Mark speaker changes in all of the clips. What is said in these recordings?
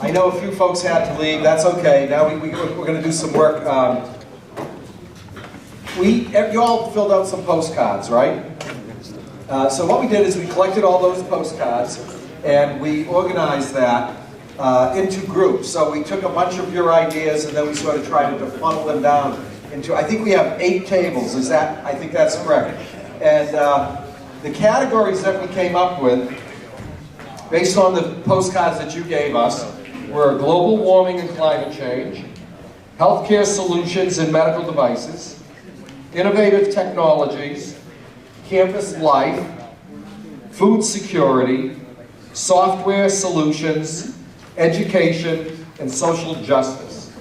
Speaker 1: I know a few folks had to leave. That's okay. Now we're going to do some work. You all filled out some postcards, right? So what we did is we collected all those postcards and we organized that into groups. So we took a bunch of your ideas and then we sort of tried to funnel them down into, I think we have 8 tables. I think that's correct. And the categories that we came up with, based on the postcards that you gave us, were global warming and climate change, healthcare solutions and medical devices, innovative technologies, campus life, food security, software solutions, education, and social justice.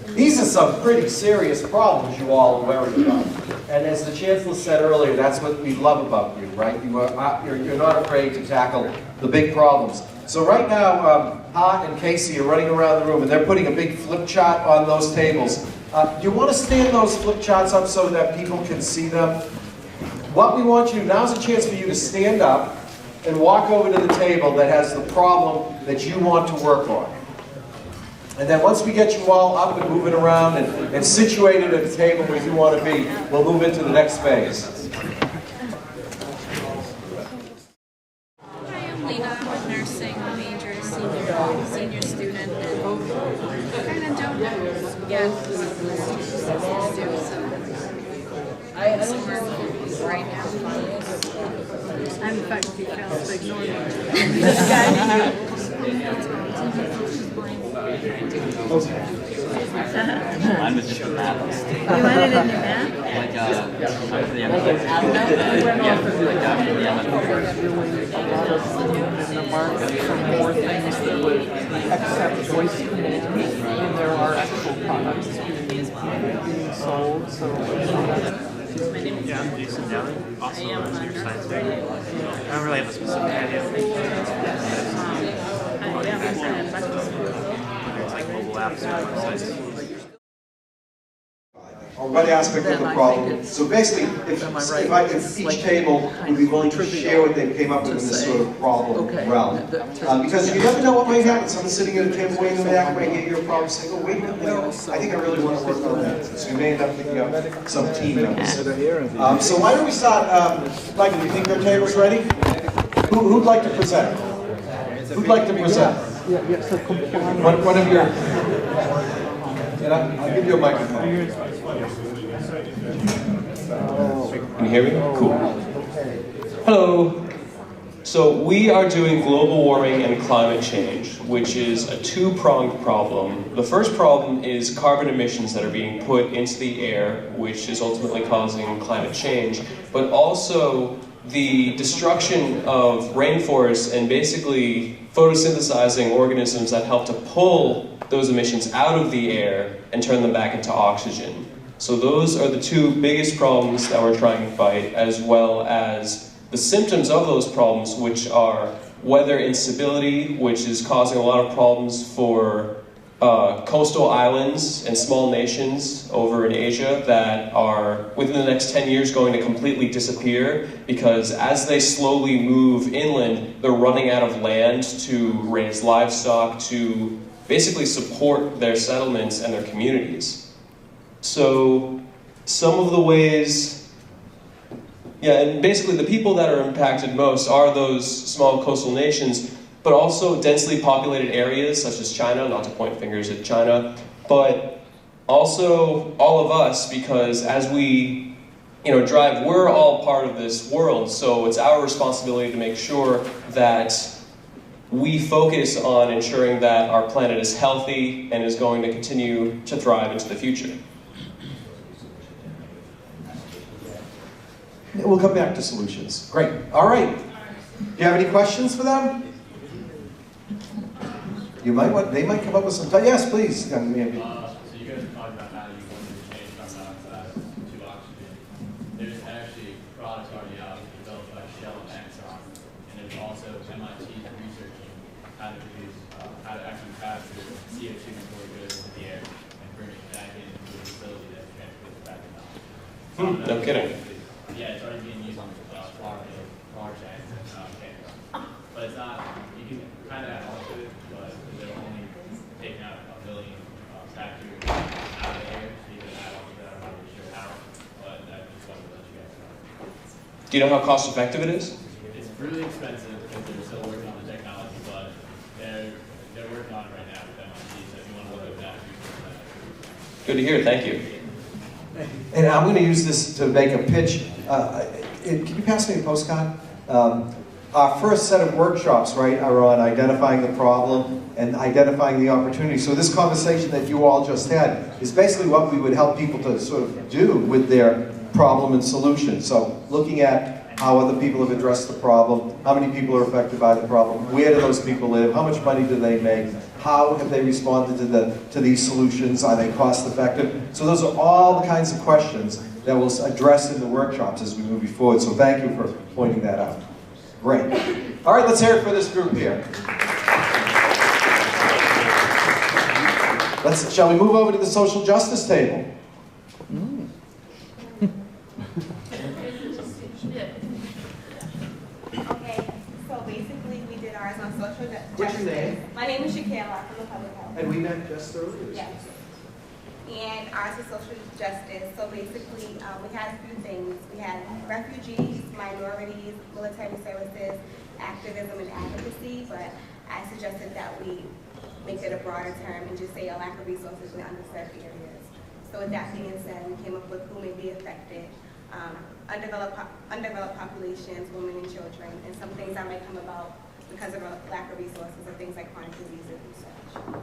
Speaker 1: These are some pretty serious problems you all are worried about. And as the Chancellor said earlier, that's what we love about you, right? You're not afraid to tackle the big problems. So right now, Hart and Casey are running around the room and they're putting a big flip chart on those tables. Do you want to stand those flip charts up so that people can see them? What we want you to, now's a chance for you to stand up and walk over to the table that has the problem that you want to work on. And then once we get you all up and moving around and situated at the table where you want to be, we'll move into the next phase.
Speaker 2: Hi, I'm Lena. I'm a nursing major, senior student, and kind of don't know yet what to do, so some work right now.
Speaker 3: I'm in fact to ignore me. This guy.
Speaker 4: Mine was just a map.
Speaker 3: You wanted a new map?
Speaker 4: Like,
Speaker 5: in the market for more things that would accept voice commands, and there are actual products being sold. So
Speaker 3: My name is
Speaker 6: I'm Jason Daly, also
Speaker 3: I am
Speaker 6: a
Speaker 3: a
Speaker 6: computer science
Speaker 3: nurse.
Speaker 6: major. I don't really have a specific idea. It's like mobile apps or websites.
Speaker 1: Or what aspect of the problem. So basically, if each table would be willing to share what they came up with in this sort of problem realm. Because you never know what might happen. Someone's sitting at a table way in the back might hear your problem saying, oh, wait a minute, I think I really want to work on that. So you may end up picking up some team members. So why don't we start, Mike, do you think their table's ready? Who'd like to present? Who'd like to present?
Speaker 5: yeah, so complying.
Speaker 1: One of your... And I'll give you a microphone.
Speaker 7: Can you hear me? Cool. Hello. So we are doing global warming and climate change, which is a two-pronged problem. The first problem is carbon emissions that are being put into the air, which is ultimately causing climate change, but also the destruction of rainforests and basically photosynthesizing organisms that help to pull those emissions out of the air and turn them back into oxygen. So those are the two biggest problems that we're trying to fight, as well as the symptoms of those problems, which are weather instability, which is causing a lot of problems for coastal islands and small nations over in Asia that are within the next 10 years going to completely disappear, because as they slowly move inland, they're running out of land to raise livestock, to basically support their settlements and their communities. So some of the ways, and basically the people that are impacted most are those small coastal nations, but also densely populated areas such as China, not to point fingers at China, but also all of us, because as we drive, we're all part of this world, so it's our responsibility to make sure that we focus on ensuring that our planet is healthy and is going to continue to thrive into the future.
Speaker 1: We'll come back to solutions. Great. All right. Do you have any questions for them? They might come up with some. Yes, please.
Speaker 8: So you guys are talking about how you want to change carbon dioxide to oxygen. There's actually products already out developed by Shell and Exxon, and there's also MIT researching how to produce, how to actually capture CO2 before it goes into the air and bring it back into the facility that transports it back in.
Speaker 7: No kidding.
Speaker 8: Yeah, it's already being used on Florida campus. But it's not, you can kind of add on to it, but they're only
Speaker 7: Do you know how cost effective it is?
Speaker 8: It's really expensive because they're still working on the technology, but they're working on it right now with MIT, so if you want to look at that,
Speaker 7: Good to hear, thank you.
Speaker 1: And I'm going to use this to make a pitch. Can you pass me a postcard? Our first set of workshops, right, are on identifying the problem and identifying the opportunity. So this conversation that you all just had is basically what we would help people to sort of do with their problem and solution. So looking at how other people have addressed the problem, how many people are affected by the problem, where do those people live, how much money do they make, how have they responded to these solutions, are they cost effective? So those are all the kinds of questions that we'll address in the workshops as we move forward. So thank you for pointing that out. Great. All right, let's hear it for this group here. Shall we move over to the social justice table?
Speaker 9: Okay, so basically we did ours on social justice.
Speaker 1: What's your name?
Speaker 9: My name is Shakayla, I'm from the public health.
Speaker 1: And we met just earlier.
Speaker 9: Yes. And ours is social justice. So basically, we had a few things. We had refugees, minorities, military services, activism and advocacy, but I suggested that we make it a broader term and just say a lack of resources in underserved areas. So with that being said, we came up with who may be affected, undeveloped populations, women and children, and some things that might come about because of a lack of resources are things like chronic diseases and such.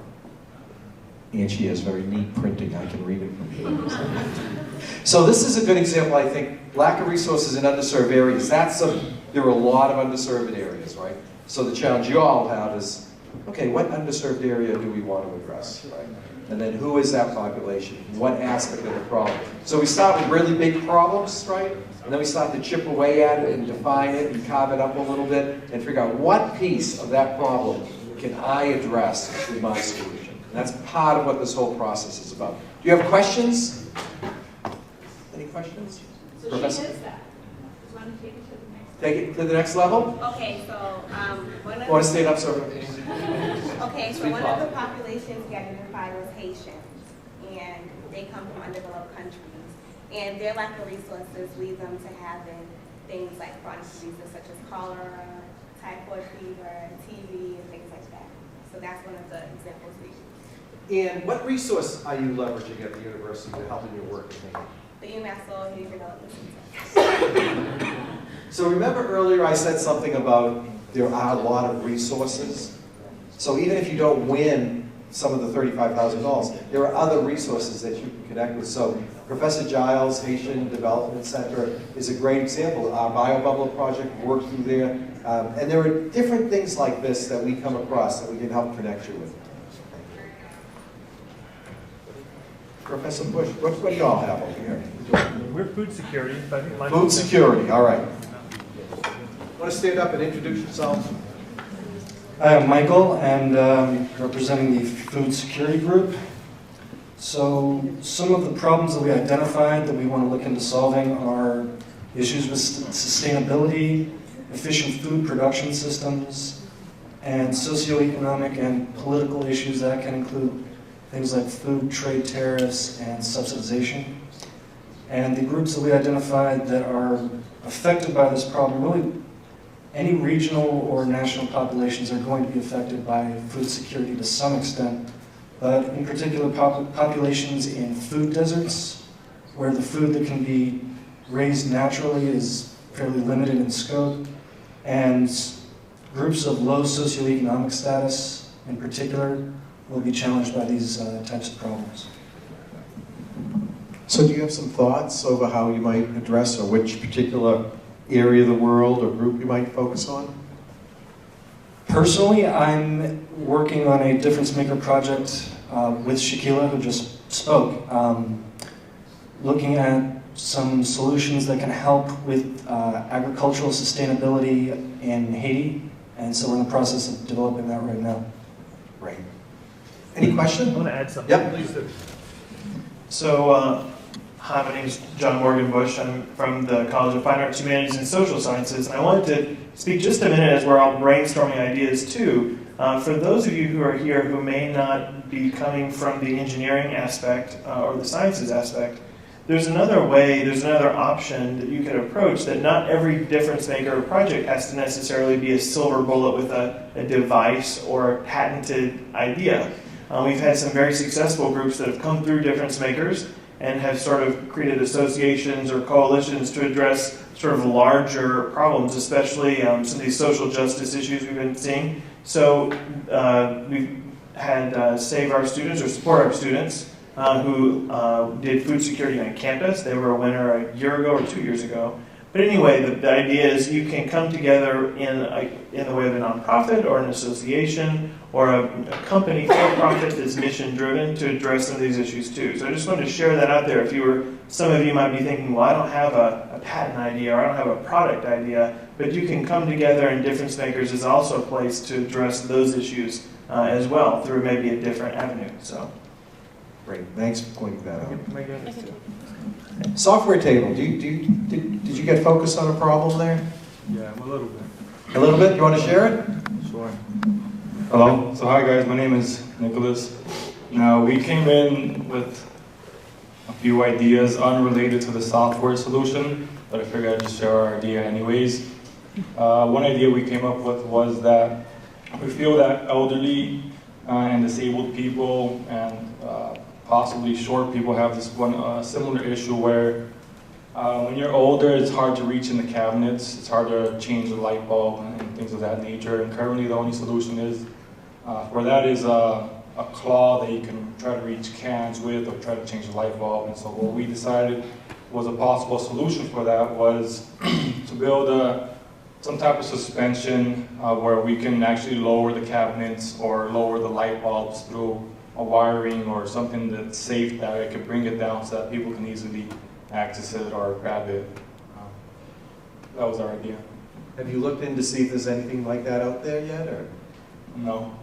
Speaker 1: And she has very neat printing. I can read it from here. So this is a good example, I think. Lack of resources in underserved areas. There are a lot of underserved areas, right? So the challenge you all have is, okay, what underserved area do we want to address, right? And then who is that population? What aspect of the problem? So we start with really big problems, right? And then we start to chip away at it and define it and carve it up a little bit and figure out what piece of that problem can I address with my solution. And that's part of what this whole process is about. Do you have questions? Any questions?
Speaker 9: So
Speaker 1: Professor?
Speaker 9: she knows that. Just want to take it to the next.
Speaker 1: Take it to the next level?
Speaker 9: Okay, so one of
Speaker 1: Want to stand up, sir?
Speaker 9: Okay, so one of the populations we identified was Haitians, and they come from undeveloped countries, and their lack of resources lead them to having things like chronic diseases such as cholera, typhoid fever, TB, and things like that. So that's one of the examples we use.
Speaker 1: And what resource are you leveraging at the university to help in your work with me?
Speaker 9: The UMass Lowell Youth Development Center.
Speaker 1: So remember earlier I said something about there are a lot of resources? So even if you don't win some of the $35,000, there are other resources that you can connect with. So Professor Giles' Haitian Development Center is a great example. Our BioBubble project worked through there. And there are different things like this that we come across that we can help connect you with. Professor Bush, what do you all have over here?
Speaker 10: We're food security, but I think my
Speaker 1: Food security, all right. Want to stand up and introduce yourself?
Speaker 11: Hi, I'm Michael, and representing the food security group. So some of the problems that we identified that we want to look into solving are issues with sustainability, efficient food production systems, and socioeconomic and political issues that can include things like food trade tariffs and subsidization. And the groups that we identified that are affected by this problem, really any regional or national populations are going to be affected by food security to some extent, but in particular populations in food deserts, where the food that can be raised naturally is fairly limited in scope, and groups of low socioeconomic status in particular will be challenged by these types of problems.
Speaker 1: So do you have some thoughts over how you might address or which particular area of the world or group you might focus on?
Speaker 11: Personally, I'm working on a DifferenceMaker project with Shakila, who just spoke, looking at some solutions that can help with agricultural sustainability in Haiti, and so we're in the process of developing that right now.
Speaker 1: Great. Any question?
Speaker 10: I want to add something.
Speaker 1: Yep.
Speaker 10: Please do. So, hi, my name is John Morgan Bush. I'm from the College of Fine Arts, Humanities, and Social Sciences, and I wanted to speak just a minute as we're all brainstorming ideas too. For those of you who are here who may not be coming from the engineering aspect or the sciences aspect, there's another way, there's another option that you could approach, that not every difference maker project has to necessarily be a silver bullet with a device or a patented idea. We've had some very successful groups that have come through difference makers and have sort of created associations or coalitions to address sort of larger problems, especially some of these social justice issues we've been seeing. So we've had Save Our Students or Support Our Students who did food security on campus. They were a winner a year ago or 2 years ago. But anyway, the idea is you can come together in the way of a nonprofit or an association or a company for-profit that's mission-driven to address some of these issues too. So I just wanted to share that out there. Some of you might be thinking, well, I don't have a patent idea or I don't have a product idea, but you can come together, and Difference Makers is also a place to address those issues as well through maybe a different avenue. So,
Speaker 1: Great, thanks for pointing that out.
Speaker 10: my goodness, too.
Speaker 1: Software table, did you get focused on a problem there?
Speaker 12: Yeah, a little bit.
Speaker 1: A little bit, you want to share it?
Speaker 12: Sure. Hello, so hi guys, my name is Nicholas. Now, we came in with a few ideas unrelated to the software solution, but I figured I'd just share our idea anyways. One idea we came up with was that we feel that elderly and disabled people and possibly short people have this one similar issue where when you're older, it's hard to reach in the cabinets, it's hard to change the light bulb and things of that nature, and currently the only solution is for that is a claw that you can try to reach cans with or try to change the light bulb. And so what we decided was a possible solution for that was to build some type of suspension where we can actually lower the cabinets or lower the light bulbs through a wiring or something that's safe that I could bring it down so that people can easily access it or grab it. That was our idea.
Speaker 1: Have you looked in to see if there's anything like that out there yet, or?
Speaker 12: No.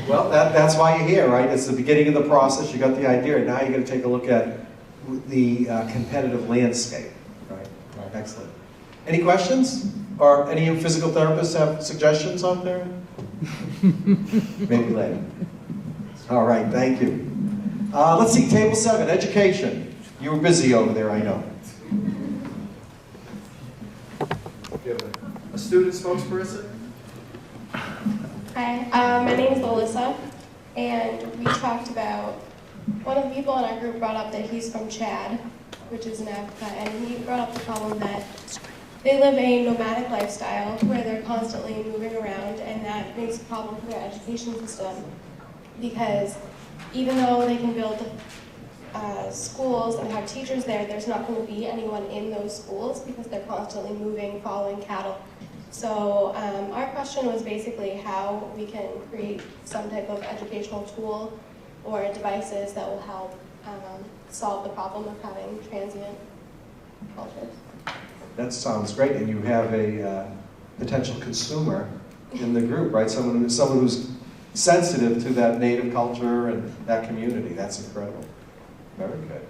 Speaker 1: Well, that's why you're here, right? It's the beginning of the process, you got the idea, and now you're going to take a look at the competitive landscape, right? Excellent. Any questions? Or any of you physical therapists have suggestions out there? Maybe later. All right, thank you. Let's see, table 7, education. You were busy over there, I know. You have a student spokesperson?
Speaker 13: Hi, my name is Alyssa, and we talked about, one of the people in our group brought up that he's from Chad, which is in Africa, and he brought up the problem that they live a nomadic lifestyle where they're constantly moving around, and that makes a problem for their education system, because even though they can build schools and have teachers there, there's not going to be anyone in those schools because they're constantly moving, following cattle. So our question was basically how we can create some type of educational tool or devices that will help solve the problem of having transient cultures.
Speaker 1: That sounds great, and you have a potential consumer in the group, right? Someone who's sensitive to that native culture and that community. That's incredible. Very good.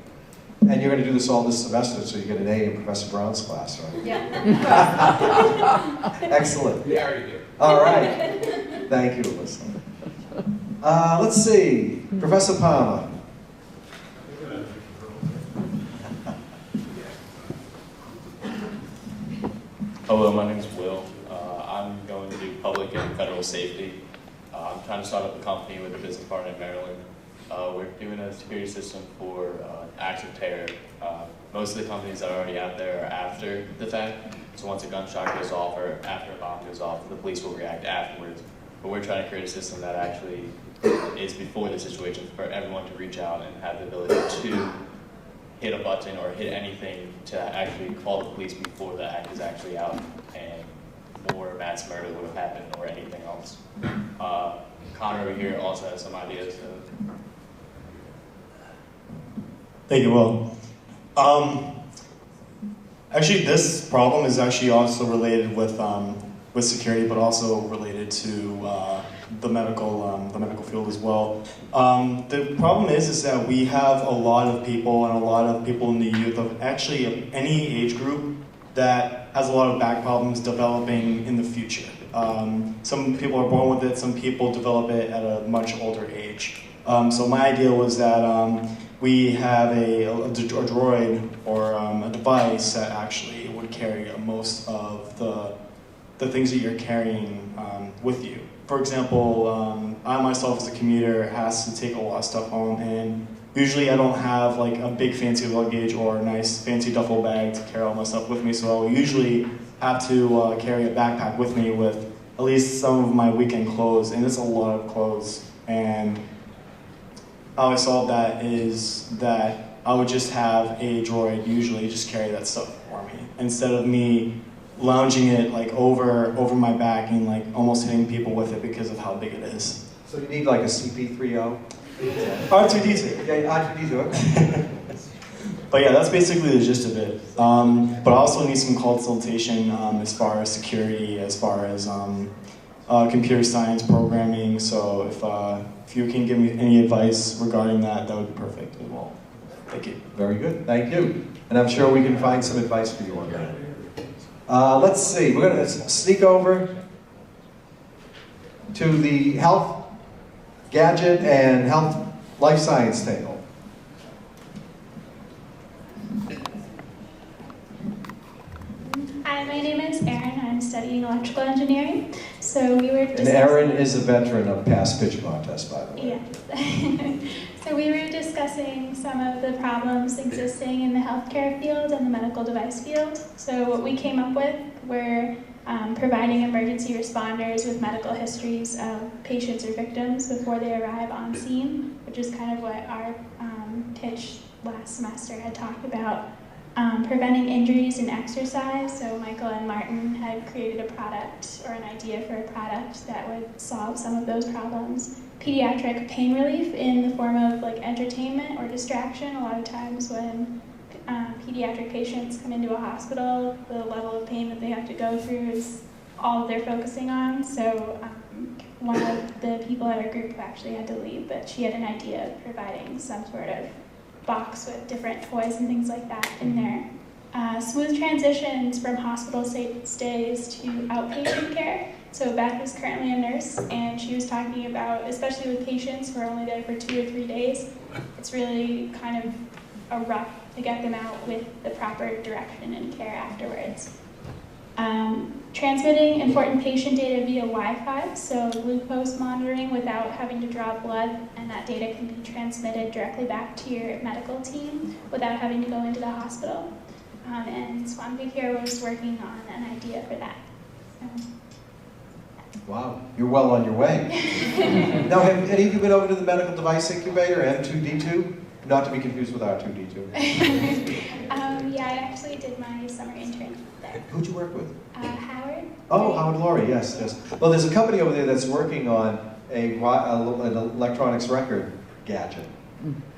Speaker 1: And you're going to do this all this semester, so you get an A in Professor Brown's class, right?
Speaker 13: Yeah.
Speaker 1: Excellent.
Speaker 12: Yeah, you do.
Speaker 1: All right. Thank you, Alyssa. Let's see. Professor Palmer.
Speaker 4: Hello, my name is Will. I'm going to do public and federal safety. I'm trying to start up a company with a business partner in Maryland. We're doing a security system for acts of terror. Most of the companies that are already out there are after the fact. So once a gunshot goes off or after a bomb goes off, the police will react afterwards. But we're trying to create a system that actually is before the situation for everyone to reach out and have the ability to hit a button or hit anything to actually call the police before the act is actually out and more mass murder would have happened or anything else. Connor over here also has some ideas.
Speaker 14: Thank you, Will. Actually, this problem is actually also related with security, but also related to the medical field as well. The problem is that we have a lot of people and a lot of people in the youth of actually any age group that has a lot of back problems developing in the future. Some people are born with it, some people develop it at a much older age. So my idea was that we have a droid or a device that actually would carry most of the things that you're carrying with you. For example, I myself as a commuter has to take a lot of stuff home, and usually I don't have like a big fancy luggage or a nice fancy duffel bag to carry all my stuff with me, so I'll usually have to carry a backpack with me with at least some of my weekend clothes, and it's a lot of clothes. And how I solved that is that I would just have a droid usually just carry that stuff for me, instead of me lounging it like over my back and like almost hitting people with it because of how big it is.
Speaker 1: So you need like a CP30?
Speaker 14: R2D2.
Speaker 1: Yeah, R2D2, okay.
Speaker 14: But yeah, that's basically the gist of it. But I also need some consultation as far as security, as far as computer science programming. So if you can give me any advice regarding that, that would be perfect as well. Thank you.
Speaker 1: Very good, thank you. And I'm sure we can find some advice for you on that. Let's see, we're going to sneak over to the health, gadget, and health life science table.
Speaker 15: Hi, my name is Erin. I'm studying electrical engineering. So we were
Speaker 1: And Erin is a veteran of past pitch contests, by the way.
Speaker 15: Yeah. So we were discussing some of the problems existing in the healthcare field and the medical device field. So what we came up with were providing emergency responders with medical histories of patients or victims before they arrive on scene, which is kind of what our pitch last semester had talked about. Preventing injuries in exercise. So Michael and Martin had created a product or an idea for a product that would solve some of those problems. Pediatric pain relief in the form of like entertainment or distraction. A lot of times when pediatric patients come into a hospital, the level of pain that they have to go through is all they're focusing on. So one of the people at our group who actually had to leave, but she had an idea of providing some sort of box with different toys and things like that in there. Smooth transitions from hospital stays to outpatient care. So Beth is currently a nurse, and she was talking about, especially with patients who are only there for 2 or 3 days, it's really kind of a rough to get them out with the proper direction and care afterwards. Transmitting important patient data via Wi-Fi, so glucose monitoring without having to draw blood, and that data can be transmitted directly back to your medical team without having to go into the hospital. And Swampy here was working on an idea for that.
Speaker 1: Wow, you're well on your way. Now, have any of you been over to the medical device incubator, M2D2? Not to be confused with R2D2.
Speaker 15: Yeah, I actually did my summer internship there.
Speaker 1: Who'd you work with?
Speaker 15: Howard.
Speaker 1: Oh, Howard Laurie, yes, yes. Well, there's a company over there that's working on an electronics record gadget.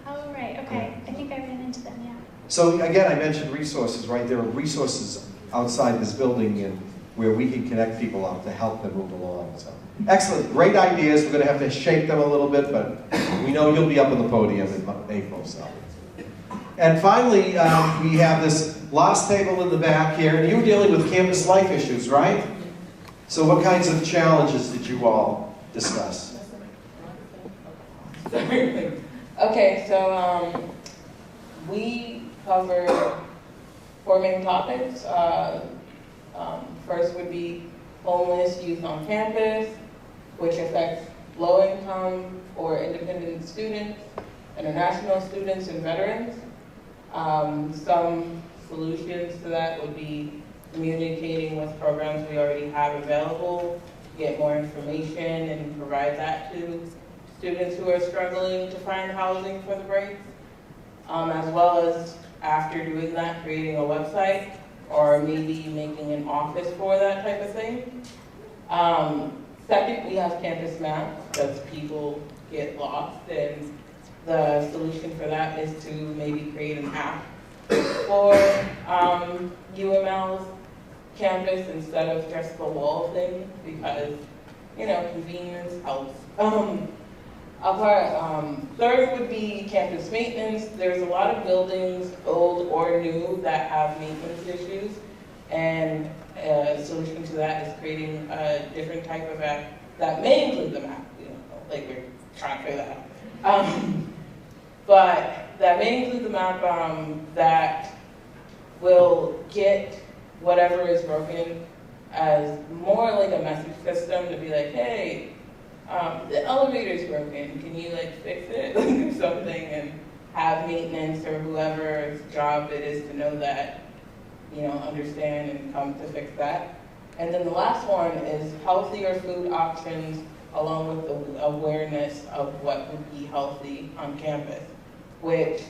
Speaker 15: Oh, right, okay. I think I ran into them, yeah.
Speaker 1: So again, I mentioned resources, right? There are resources outside this building and where we can connect people up to help them move along. So, excellent, great ideas. We're going to have to shape them a little bit, but we know you'll be up on the podium in April. So. And finally, we have this last table in the back here, and you were dealing with campus life issues, right? So what kinds of challenges did you all discuss?
Speaker 16: Okay, so we cover 4 main topics. First would be homeless youth on campus, which affects low-income or independent students, international students, and veterans. Some solutions to that would be communicating with programs we already have available, get more information and provide that to students who are struggling to find housing for the breaks, as well as after doing that, creating a website or maybe making an office for that type of thing. Second, we have campus maps, because people get lost, and the solution for that is to maybe create an app for UML's campus instead of just the wall thing, because, you know, convenience helps. Third would be campus maintenance. There's a lot of buildings, old or new, that have maintenance issues, and a solution to that is creating a different type of app that may include the map. You know, like we're trying to figure that But that may include the map that will get whatever is broken as more like a message system to be like, hey, the elevator's broken, can you like fix it, or something, and have maintenance or whoever's job it is to know that, you know, understand and come to fix that. And then the last one is healthier food options along with the awareness of what would be healthy on campus, which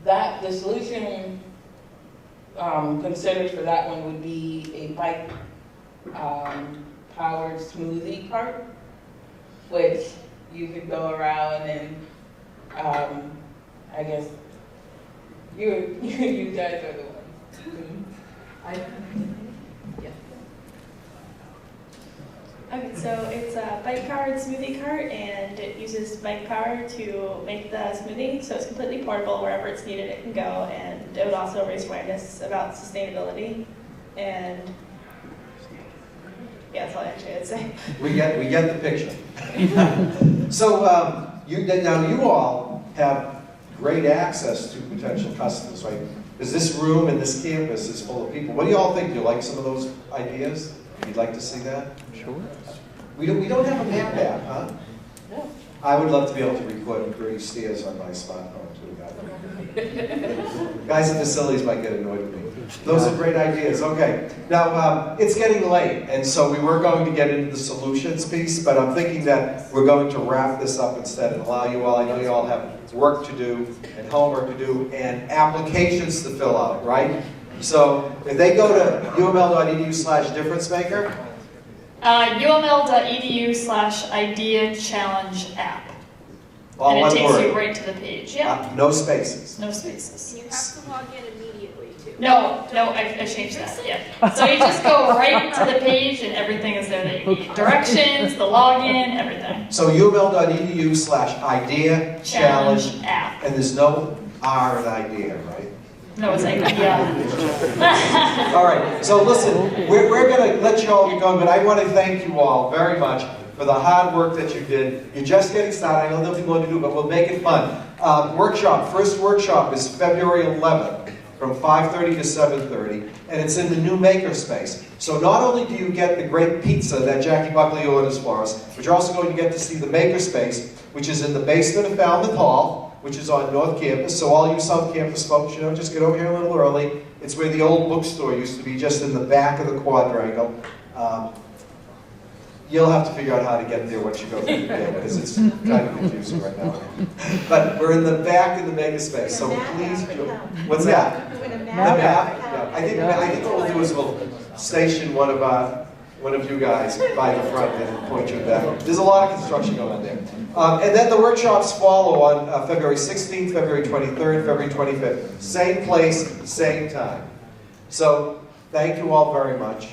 Speaker 16: that the solution considered for that one would be a bike powered smoothie cart, which you could go around and I guess you guys are the ones.
Speaker 17: Okay, so it's a bike-powered smoothie cart, and it uses bike power to make the smoothie, so it's completely portable. Wherever it's needed, it can go, and it would also raise awareness about sustainability. And yeah, that's all I actually would say.
Speaker 1: We get the picture. So now you all have great access to potential customers, right? Because this room and this campus is full of people. What do you all think? Do you like some of those ideas? You'd like to see that?
Speaker 5: Sure.
Speaker 1: We don't have a map app, huh?
Speaker 16: No.
Speaker 1: I would love to be able to record Bernie stairs on my smartphone too. Guys in facilities might get annoyed with me. Those are great ideas. Okay. Now, it's getting late, and so we were going to get into the solutions piece, but I'm thinking that we're going to wrap this up instead and allow you all, I know you all have work to do and homework to do and applications to fill out, right? So if they go to uml.edu/DifferenceMaker,
Speaker 17: uml.edu/idea-challenge-app.
Speaker 1: all
Speaker 17: And it
Speaker 1: one
Speaker 17: takes
Speaker 1: word.
Speaker 17: you right to the page. Yeah.
Speaker 1: No spaces.
Speaker 17: No spaces.
Speaker 2: You have to log in immediately too.
Speaker 17: No, I changed that. Yeah. So you just go right to the page, and everything is there that you need. Directions, the login, everything.
Speaker 1: So uml.edu/idea-challenge
Speaker 17: app.
Speaker 1: And there's no R in idea, right?
Speaker 17: No, it's like, yeah.
Speaker 1: All right, so listen, we're going to let you all get going, but I want to thank you all very much for the hard work that you did. You're just getting started. I know there'll be more to do, but we'll make it fun. First workshop is February 11th from 5:30 to 7:30, and it's in the new makerspace. So not only do you get the great pizza that Jackie Buckley orders for us, but you're also going to get to see the makerspace, which is in the basement of Falmouth Hall, which is on North Campus. So all you South Campus folks, you know, just get over here a little early. It's where the old bookstore used to be, just in the back of the quadrangle. You'll have to figure out how to get there once you go through the day, because it's kind of confusing right now. But we're in the back of the makerspace, so please join. What's that? The map? Yeah. I think what we'll do is we'll station one of you guys by the front and point you back. There's a lot of construction going on there. And then the workshops follow on February 16th, February 23rd, February 25th. Same place, same time. So thank you all very much.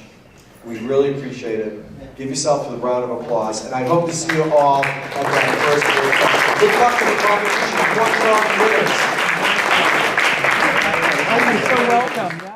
Speaker 1: We really appreciate it. Give yourself a round of applause. And I hope to see you all at that first workshop. Good luck to the competition. One for all the winners.
Speaker 5: Oh, you're so welcome.